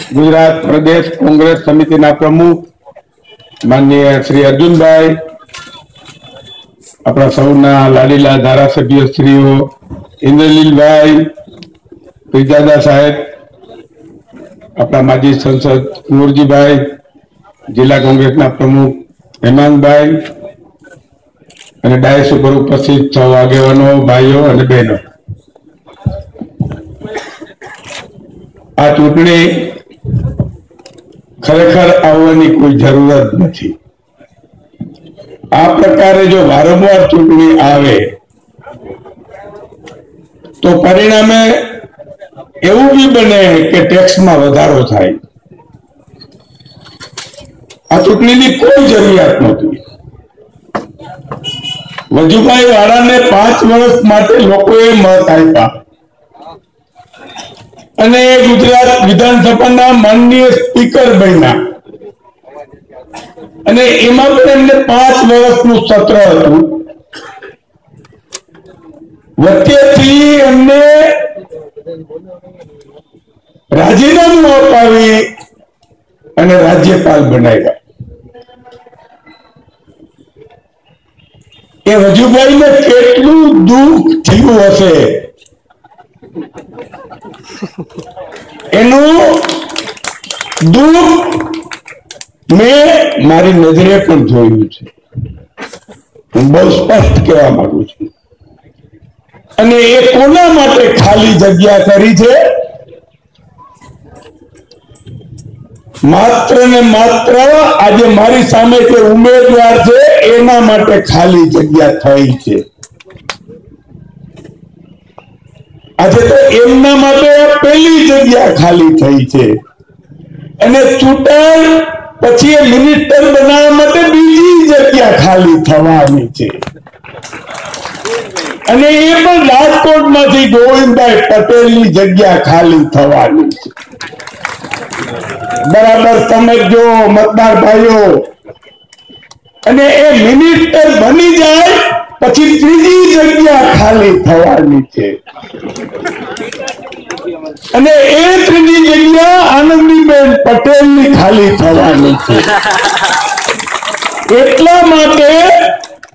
गुजरात प्रदेश कांग्रेस समिति प्रमुख माननीय श्री अर्जुन भाई, अपना सौना लाडीला धारासभ्य श्रीओ इंद्रलील भाई, पिजादा साहेब, अपना माजी संसद कुंवरजी भाई, जिला कांग्रेस प्रमुख हेमंत भाई અને ડાયસ ઉપર ઉપસ્થિત સૌ આગેવાનો ભાઈઓ અને બહેનો, આ ચૂંટણી ખરેખર આવવાની કોઈ જરૂરત નથી। આ પ્રકારે જો વારંવાર ચૂંટણી આવે તો પરિણામે એવું બી બને કે ટેક્સમાં વધારો થાય। આ ચૂંટણીની કોઈ જરૂરિયાત નહોતી। વજુભાઈ વાળાને 5 વર્ષ માટે લોકોએ મત આપ્યા અને ગુજરાત વિધાનસભાના માનનીય સ્પીકર બન્યા અને એમાં પણ એમને 5 વર્ષનું સત્ર હતું। વચ્ચેથી એમને રાજીનામું અપાવી અને રાજ્યપાલ બનાવ્યા। એ વજુભાઈ ને કેટલું દુઃખ થયું હશે એનું દુઃખ મેં મારી નજરે પણ જોયું છે। હું બહુ સ્પષ્ટ કહેવા માંગુ છું। અને એ કોના માટે ખાલી જગ્યા કરી છે? मात्र ने मात्र आज मारी सामे जे उम्मीदवार छे एना माटे खाली जग्या थई छे। आज तो एमना माटे पहली जग्या खाली थई छे अने चूंटाई पछी मिनिस्टर बनावा माटे बीजी जग्या खाली थवानी छे अने ए पण राजकोटमांथी गोविंदभाई पटेलनी जग्या खाली थवानी छे। बराबर समझो मतदार भाईओ, अने ए मिनिस्टर बनी जाए पछी त्रीजी जग्या खाली थवानी छे अने ए त्रीजी जग्या आनंदीबेन पटेलनी खाली थवानी छे। એટલા માટે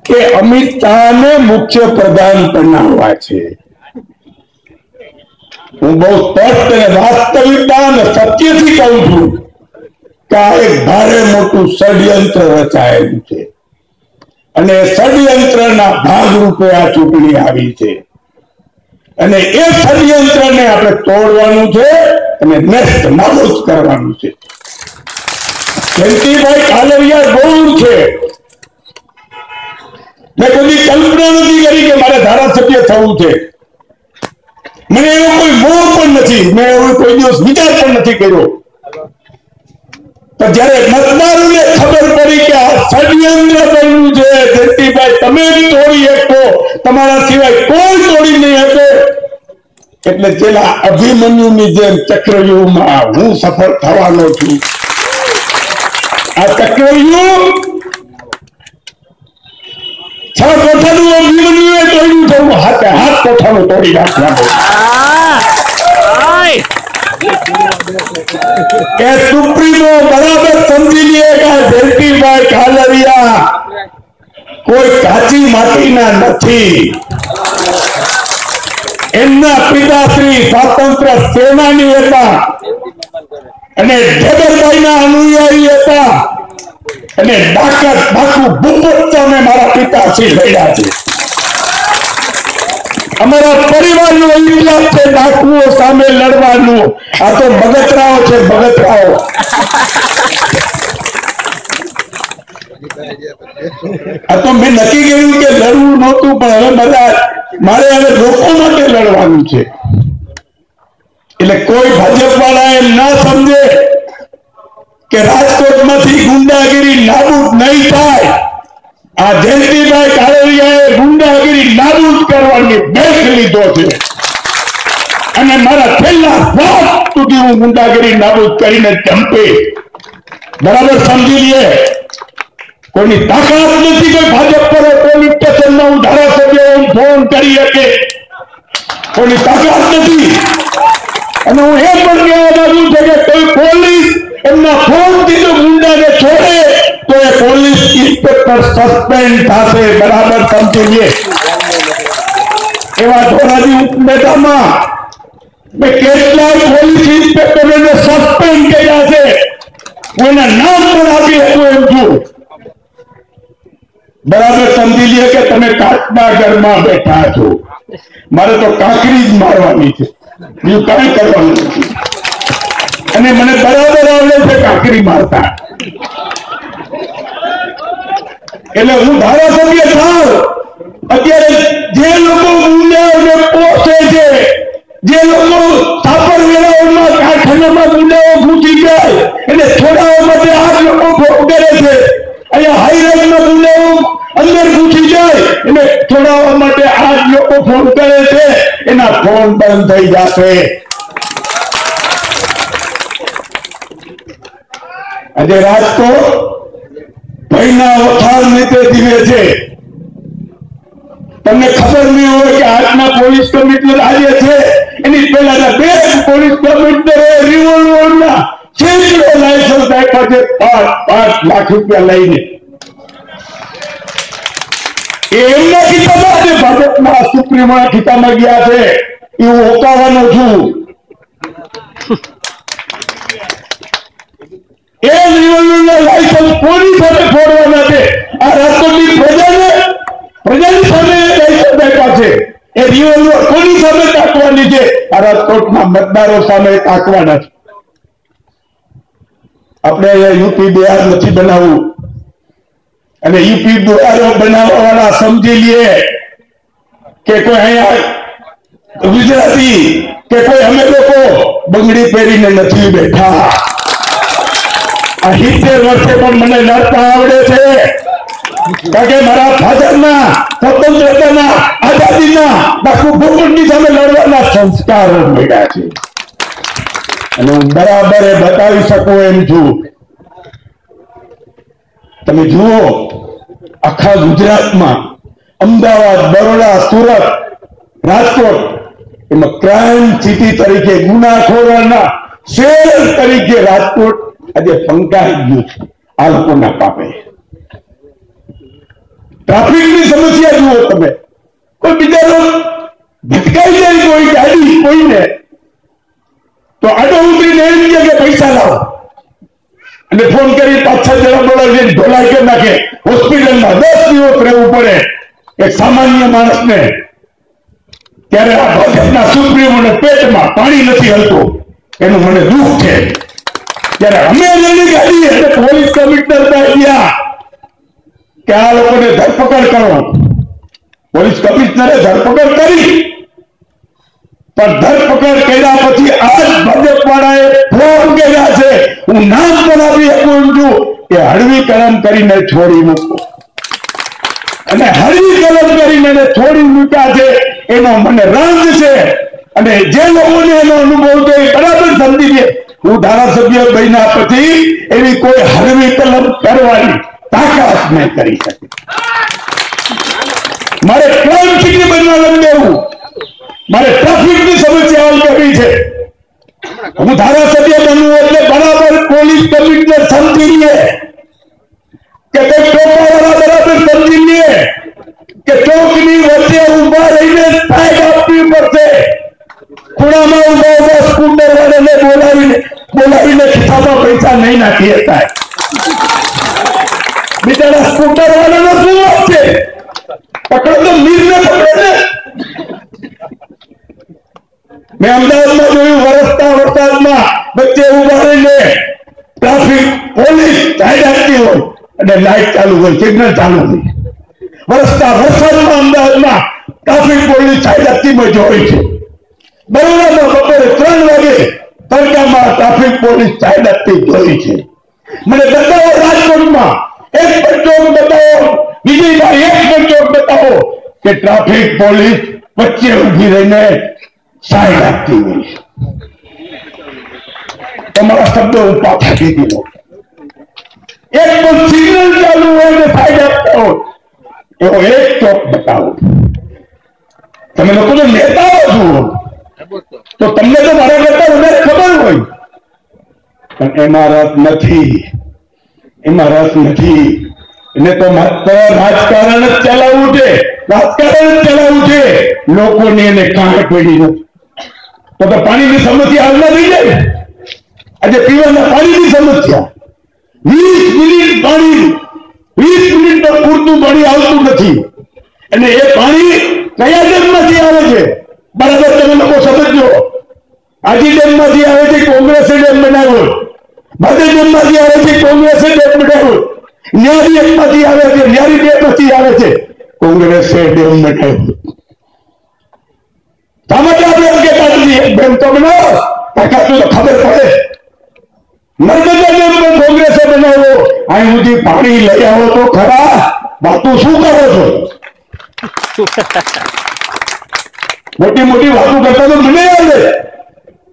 કે અમિત શાહને મુખ્ય પ્રધાન બનાવવા છે। હું બહુ સ્પષ્ટ અને વાસ્તવિકતા અને સત્યથી કહું છું કે આ એક ભારે મોટું ષડયંત્ર રચાયેલું છે અને ષડયંત્રના ભાગરૂપે આ ચૂંટણી આવી છે અને એ ષડયંત્રને આપણે તોડવાનું છે અને નષ્ટ નાબૂદ કરવાનું છે। જયંતિભાઈ કાલરિયા ગૌણ છે। મેં કદી કલ્પના નથી કરી કે મારે ધારાસભ્ય થવું છે। મને એવો કોઈ મોહ પણ નથી, મેં એવો કોઈ દિવસ વિચાર પણ નથી કર્યો। પણ જ્યારે મતદારોને ખબર પડી કે આ ષડયંત્ર બન્યું છે, જયંતિભાઈ તમે જ તોડી શકો, તમારા સિવાય કોઈ તોડી નહીં શકે, એટલે પેલા અભિમન્યુની જેમ ચક્રવ્યૂહમાં હું સફળ થવાનો છું। આ ચક્રવ્યૂહ 6 કોઠાનું અભિમન્યુએ તોડ્યું છે, હું હાથે હાથ કોઠાનું તોડી નાખવાનો। सुप्रीमो बराबर समझी लिएगा जयंतिभाई कालरिया कोई काची माटीना नथी। एमना पिताश्री स्वातंत्र्य सेनानी हता अने ढेबरभाईना अनुयायी हता अने डाकू भूपत सामे मारा पिताश्री लड्या छे। अमरा परिवार नो इतिहास छे डाकुओ सामे लड़वानो। आ तो बगतराओ छे, बगतराओ। आ तो मैं नक्की कर्युं के लड़वुं नहोतुं पण हवे बधा मारे हवे लोको माटे लड़वानुं छे। એટલે કોઈ ભાજપવાળા એમ ના સમજે કે રાજકોટમાંથી ગુંડાગીરી નાબૂદ નહીં થાય। आ जयंतिभाई कालरियाए गुंडागिरी नाबूद करवानी बेट लीधो छे अने मारा छेल्ला श्वास सुधी हूँ गुंडागिरी नाबूद करीने चंपे। बराबर समझी लीए कोई ताकत नहीं कोई भाजप पर पोलीस स्टेशन में धारासभ्य फोन करी सके, कोई ताकत नहीं। અને હું એ પણ કહેવા માંગુ છું કે કોઈ પોલીસ એમના ફોનથી જો ગુંડાને છોડે તો એ પોલીસ ઇન્સ્પેક્ટર સસ્પેન્ડ થશે. બરાબર સમજી લે. એવા ધોરાજી ઉપનેતામાં મેં કેટલાય પોલીસ ઇન્સ્પેક્ટરોને સસ્પેન્ડ કર્યા છે. કોઈના નામ પણ આપી શકું એમ છું. બરાબર સમજી લે કે તમે કાચના ઘરમાં બેઠા છો. મારે તો કાંકરી જ મારવાની છે, બીજું કઈ કરવાનું નથી. અને મને બરાબર આવડે છે કાંકરી મારતા. એટલે હું ધારાસભ્ય થાવ અત્યારે જે લોકો ગુંડાઓને પોષે છે, જે લોકો સાપર વેરાઓમાં કારખાનામાં ગુંડાઓ ઘૂસી જાય એટલે છોડાવવા માટે આ લોકો ફોન કરે છે. અહીંયા હાઈરાઈટમાં ગુંડાઓ અંદર ઘૂસી જાય એટલે છોડાવવા માટે આ લોકો ફોન કરે છે. એના ફોન બંધ થઈ જશે. આજે રાજકોટ ભયના ઓથાર નીચે જીવે છે. તમને ખબર નહીં હોય કે આજના પોલીસ કમિશનર આજે છે એની પહેલા 2 પોલીસ કમિશનરે રિવોલ્વરના સેંકડો લાયસન્સ આપ્યા છે 5 લાખ રૂપિયા લઈને. એમના ખિસ્સામાં આજે ભાજપના સુપ્રીમોના ખિસ્સામાં ગયા છે. એ હું હોકાવાનો છું. એ રિવોલ્વરના લાયસન્સ કોની સાથે ફોડવાના છે? આ રાજકોટની પ્રજાની સામે લાયસન્સ આપ્યા છે. એ રિવોલ્વર કોની સામે તાકવાની છે? આ રાજકોટના મતદારો સામે તાકવાના છે. આપણે અહીંયા યુપી બિહાર નથી બનાવવું. અને યુપી બિહાર બનાવવા વાળા સમજી લે કે કોઈ અહીંયા ગુજરાતી કે કોઈ અમે લોકો બંગડી પહેરીને નથી બેઠા. આ 70 વર્ષે પણ મને લડતા આવડે છે. કારણ કે મારા ફાધરના સ્વતંત્રતાના આઝાદીના ડાકુ ભૂખની સામે લડવાના સંસ્કારો મળ્યા છે. અને હું બરાબર બતાવી શકું એમ છું. તમે જુઓ આખા ગુજરાતમાં અમદાવાદ, બરોડા, સુરત, રાજકોટ એમાં ક્રાઇમ સિટી તરીકે, ગુનાખોરોના શહેર તરીકે રાજકોટ આજે ફંકાઈ ગયું છે આ લોકોના પાપે. ટ્રાફિકની સમસ્યા જુઓ તમે. કોઈ બિચારો ભટકાઈ જાય કોઈ ગાડી કોઈને તો આડો ઉતરીને એમ કે પૈસા લાવો અને ફોન કરી 5-6 જણા બોલાવીને ઢોલાઈ કે નાખે. હોસ્પિટલમાં 10 દિવસ રહેવું પડે એક સામાન્ય માણસને. ત્યારે આ ભાજપના સુપ્રીમોને પેટમાં પાણી નથી હલતું એનું મને દુઃખ છે. ત્યારે અમે એની ગાડી એટલે પોલીસ કમિશનર ગયા કે આ લોકોને ધરપકડ કરો. પોલીસ કમિશનરે ધરપકડ કરી, પણ ધરપકડ કર્યા પછી આજ ભાજપ વાળાએ ફોન કર્યા છે. હું નામ પણ આપી શકું છું કે હળવી કલમ કરીને છોડી મૂકો. અને હળવી કલમ કરીને છોડી મૂક્યા છે એનો મને રંજ છે. અને જે લોકોને એનો અનુભવ છે એ બરાબર સમજી લે. હું ધારાસભ્ય બન્યા પછી એવી કોઈ હળવી કલમ કરવાની તાકાત નહીં કરી શકે. મારે ક્રાઇમ સિટી બનવા નથી દેવું. મારે ટ્રાફિકની સમસ્યા હલ કરવી છે. હું ધારાસભ્ય બનવું એટલે બરાબર પોલીસ કમિશનર સમજી લે કે કોઈ ટોપાવાળા બરાબર સમજી લે કે ચોકની વચ્ચે ઉભા રહીને સાઈડ આપવી પડશે. ખૂણામાં ઉભા સ્કૂટર વાળાને બોલાવીને ખિસ્સામાં પૈસા નહીં નાખી શકાય. બિચારા સ્કૂટર વાળાનો શું વાત છે? પકડો તો મીરને પકડે ને. મેં અમદાવાદમાં જોયું વરસતા વરસાદમાં વચ્ચે ઉભા રહીને ટ્રાફિક પોલીસ સાઈડ આપતી હોય અને લાઈટ ચાલુ હોય, સિગ્નલ ચાલુ હોય. વરસતા વરસાદમાં અમદાવાદમાં ટ્રાફિક પોલીસ સાઈડ આપતી મેં જોઈ છે. બરોડામાં બપોરે 3 વાગે તડકામાં ટ્રાફિક પોલીસ સાઈડ આપતી જોઈ છે. મને બતાવો રાજકોટમાં એક પણ ચોક બતાવો, વિજયભાઈ એક પણ ચોક બતાવો કે ટ્રાફિક પોલીસ વચ્ચે ઉભી રહીને સાઈડ આપતી હોય. તમારા શબ્દો હું પાછા દીધી લો. એક પણ સિગ્નલ ચાલુ હોય ને સાઈડ આપતા હોય એવો એક ચોક બતાવો. તમે લોકો તો નેતાઓ છો, તો તમને તો મારા કરતા વધારે ખબર હોય, પણ એમાં રસ નથી, એમાં રસ નથી. એને તો માત્ર રાજકારણ જ ચલાવવું છે, રાજકારણ જ ચલાવવું છે, લોકોને એને કાંઈ પડી નથી. તો પાણીની સમસ્યા હલ ના થઈ જાય. આજે પીવાના પાણીની સમસ્યા, 20 મિનિટ પાણી, 20 મિનિટ પૂરતું પાણી આવતું નથી. અને એ પાણી કયા ડેમમાંથી આવે છે બરાબર તમે લોકો સમજો. આજી ડેમમાંથી આવે છે, કોંગ્રેસે ડેમ બનાવ્યો. ભાદર ડેમમાંથી આવે છે, કોંગ્રેસે ડેમ બનાવ્યો. ન્યારી ડેમમાંથી આવે છે, ન્યારી ડેમમાંથી આવે છે, કોંગ્રેસે ડેમ બનાવ્યો. તમારે આપણે એમ કહેતા નથી એક ડેમ તો બનાવો, તાકાત તો ખબર પડે. નર્મદા ડેમ પણ કોંગ્રેસે બનાવ્યો. અહીં સુધી પાણી લઈ આવો તો ખરા, વાતો શું કરો છો? મોટી મોટી વાતો કરતા તો મને આવે,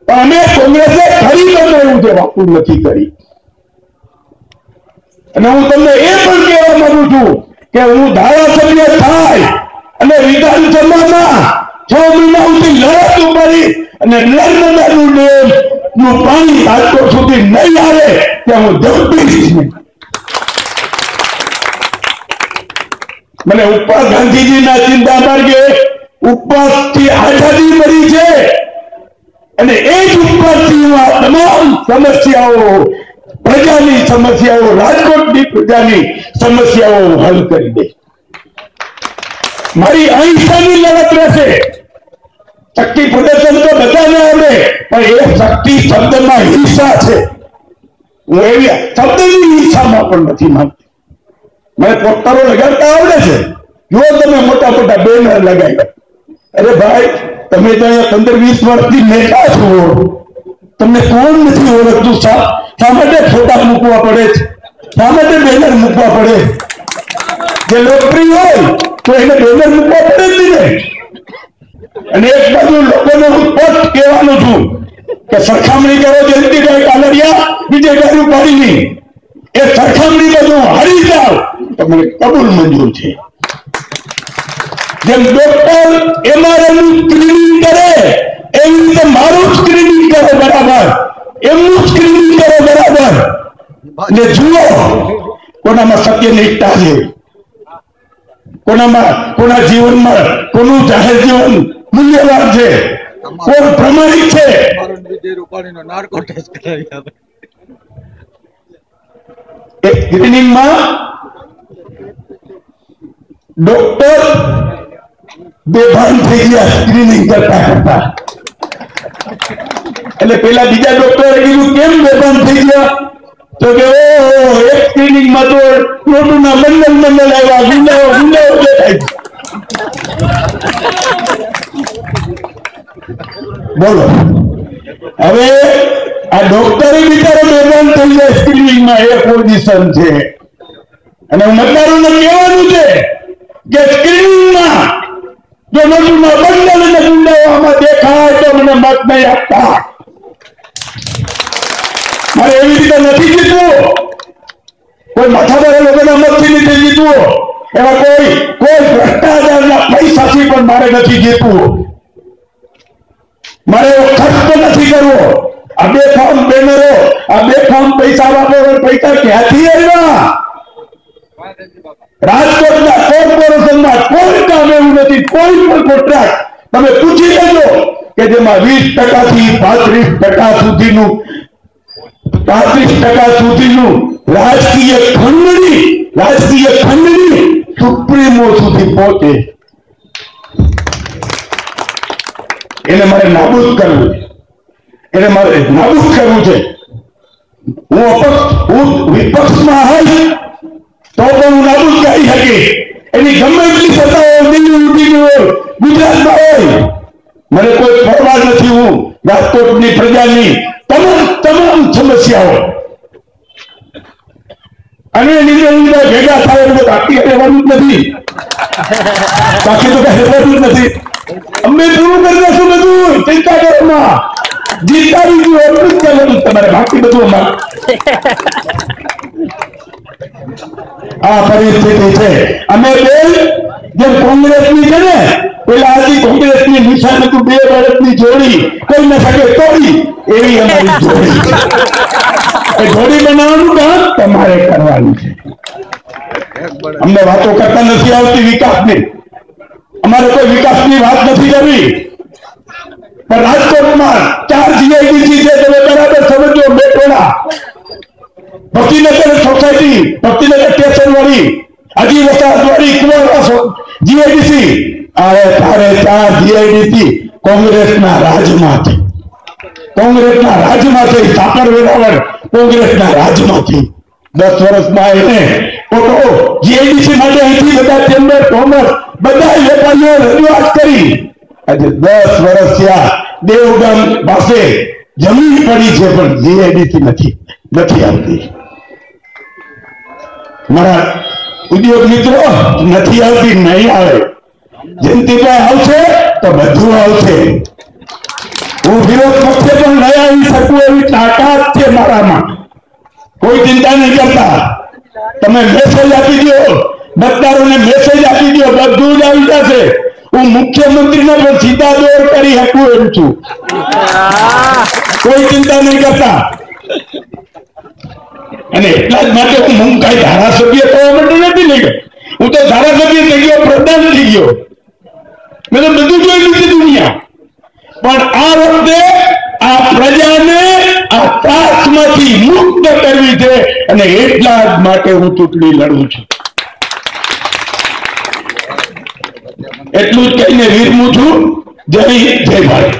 પણ અમે કોંગ્રેસે ખરી બનાવ્યું છે, વાતો નથી કરી. અને હું તમને એ પણ કહેવા માંગુ છું કે હું ધારાસભ્ય થાય અને વિધાનસભામાં 6 મહિના સુધી લડત ઉપાડી અને નર્મદાનું ડેમ નું પાણી રાજકોટ સુધી નહીં આવે ત્યાં હું જંપીશ નહીં. મને ઉપવાસ ગાંધીજીના ચિંતા માર્ગે ઉપવાસથી આઝાદી મળી છે અને એ જ ઉપવાસથી તમામ સમસ્યાઓ, પ્રજાની સમસ્યાઓ, રાજકોટની પ્રજાની સમસ્યાઓ હલ કરી દે. મારી અહિંસાની લડત રહેશે. શક્તિ પ્રદર્શન તો બધાને આવડે, પણ એ શક્તિ શબ્દમાં હિંસા છે. હું એવી શબ્દની હિંસામાં પણ નથી માનતી. મને પોસ્ટરો લગાડતા આવડે છે. જો તમે મોટા મોટા બેનર લગાવ્યા, અરે ભાઈ તમે તો અહીંયા 15-20 વર્ષથી નેતા છો, તમને કોણ નથી ઓળખતું? શા માટે ફોટા મૂકવા પડે છે? શા માટે બેનર મૂકવા પડે? જે લોકપ્રિય હોય તો એને બેનર મૂકવા પડે જ નહીં. અને એક બાજુ લોકોને હું સ્પષ્ટ કહેવાનું છું કે સરખામણી કરો જયંતિભાઈ કાલરિયા વિજયભાઈ રૂપાણીની, એ સરખામણી બાજુ હારી જાવ તો મને કબૂલ મંજૂર છે. જેમ ડોક્ટર એમઆરઆઈ નું સ્ક્રીનિંગ કરે એવી રીતે મારું સ્ક્રીનિંગ કરો બરાબર, એમનું સ્ક્રીનિંગ કરો બરાબર, ને જુઓ કોનામાં સત્યનિષ્ઠા છે, કોના જીવનમાં કોનું જાહેર જીવન મૂલ્યવાન છે, કોણ પ્રમાણિક છે. એક સ્ક્રીનિંગમાં ડોક્ટર બેભાન થઈ ગયા સ્ક્રીનિંગ કરતા કરતા. એટલે પેલા બીજા ડોક્ટરે કીધું કેમ બેભાન થઈ ગયા? તો કે એક સ્ક્રીનિંગમાં તો નોટુના બંડલ આવ્યા, ગુંડાઓ દેખાય. બોલો હવે આ ડોક્ટરે બિચારો બેભાન થઈ જાય સ્ક્રીનિંગમાં, એ પોઝિશન છે. અને મતદારોને કહેવાનું છે કે સ્ક્રીનિંગમાં જો નોટુના બંડલ અને ગુંડાઓ આમાં દેખાય તો મને મત નહીં આપતા. મારે એવી રીતે નથી જીતવું, કોઈ માથાભારે લોકોના મતથી નથી જીતવું, એવા કોઈ ભ્રષ્ટાચારના પૈસાથી પણ મારે નથી જીતવું. મારે એવો ખર્ચ નથી કરવો. આ બેફામ બેનરો, આ બેફામ પૈસા વાપરો, પૈસા ક્યાંથી આવ્યા? રાજકોટના કોર્પોરેશનમાં કોઈ કામ એવું નથી, કોઈ પણ કોન્ટ્રાક્ટ તમે પૂછી લેજો કે જેમાં 20% થી 35% સુધીનું રાજકીય ખંડણી સુપ્રીમો સુધી પહોંચે. એને મારે નાબૂદ કરવું છે, એને મારે નાબૂદ કરવું છે. હું વિપક્ષમાં હોય તો પણ હું નાબૂદ કરી શકી. એની ગમે એટલી સત્તાઓ દિલ્હી હોય, ગુજરાતમાં હોય, મને કોઈ પરવા નથી. હું રાજકોટની પ્રજાની તમામ સમસ્યાઓ અને નિર્ણય ભેગા થાય એટલે બાકી રહેવાનું જ નથી, બાકી તો કઈ રહેવાનું જ નથી. અમે પૂરું કરી દઈશું બધું, ચિંતા કરવામાં જીતાવી ગયું એટલું જ કરવાનું તમારે, બાકી બધું અમારે. આ પરિસ્થિતિ છે. અમે બેન જેમ કોંગ્રેસની છે ને પેલા આજી કોંગ્રેસની નિશાન હતું 2 વર્ષની જોડી કોઈ ન શકે તોડી, એવી અમારી જોડી. એ જોડી બનાવવાનું કામ તમારે કરવાનું છે. અમને વાતો કરતા નથી આવતી વિકાસની, અમારે કોઈ વિકાસની વાત નથી કરવી, પણ રાજકોટમાં 4 જીઆઈડીસી છે, તમે બરાબર સમજો. બેટોડા, ભક્તિનગર સોસાયટી, ભક્તિનગર સ્ટેશન વાળી, હજી વસાહત વાળી, કુંવરવા જીઆઈડીસી, અરે તારે 4 જીઆઈડીસી કોંગ્રેસના રાજમાંથી, કોંગ્રેસના રાજમાંથી, સાકર વેરાવળ કોંગ્રેસના રાજમાંથી 10 વર્ષમાં એને જીઆઈડીસી માટે અહીંથી બધા ચેમ્બર કોમર્સ બધા વેપારીઓ રજૂઆત કરી. આજે 10 વર્ષ થયા, દેવગામ પાસે જમીન પડી છે પણ જીઆઈડીસી નથી આવતી. મારા ઉદ્યોગ મિત્રો, નથી આવતી, નહીં આવે. જયંતિભાઈ આવશે તો બધું આવશે. હું વિરોધ પક્ષે પણ નહીં આવી શકું એવી તાકાત છે મારામાં. કોઈ ચિંતા નહીં કરતા. તમે મેસેજ આપી દો, મતદારોને મેસેજ આપી દો, બધું જ આવી જશે. હું મુખ્યમંત્રીને પણ સીધા દોર કરી શકું એમ છું. કોઈ ચિંતા નહીં કરતા. અને એટલા જ માટે હું કઈ ધારાસભ્ય થવા માટે નથી લઈ ગયો. હું તો ધારાસભ્ય થઈ ગયો, પ્રધાન થઈ ગયો, મેં તો બધું જોઈ લીધી દુનિયા. પણ આ વખતે આ પ્રજાને આ ત્રાસમાંથી મુક્ત કરવી છે અને એટલા જ માટે હું ચૂંટણી લડું છું. એટલું જ કહીને વિરમું છું. જય ભારત.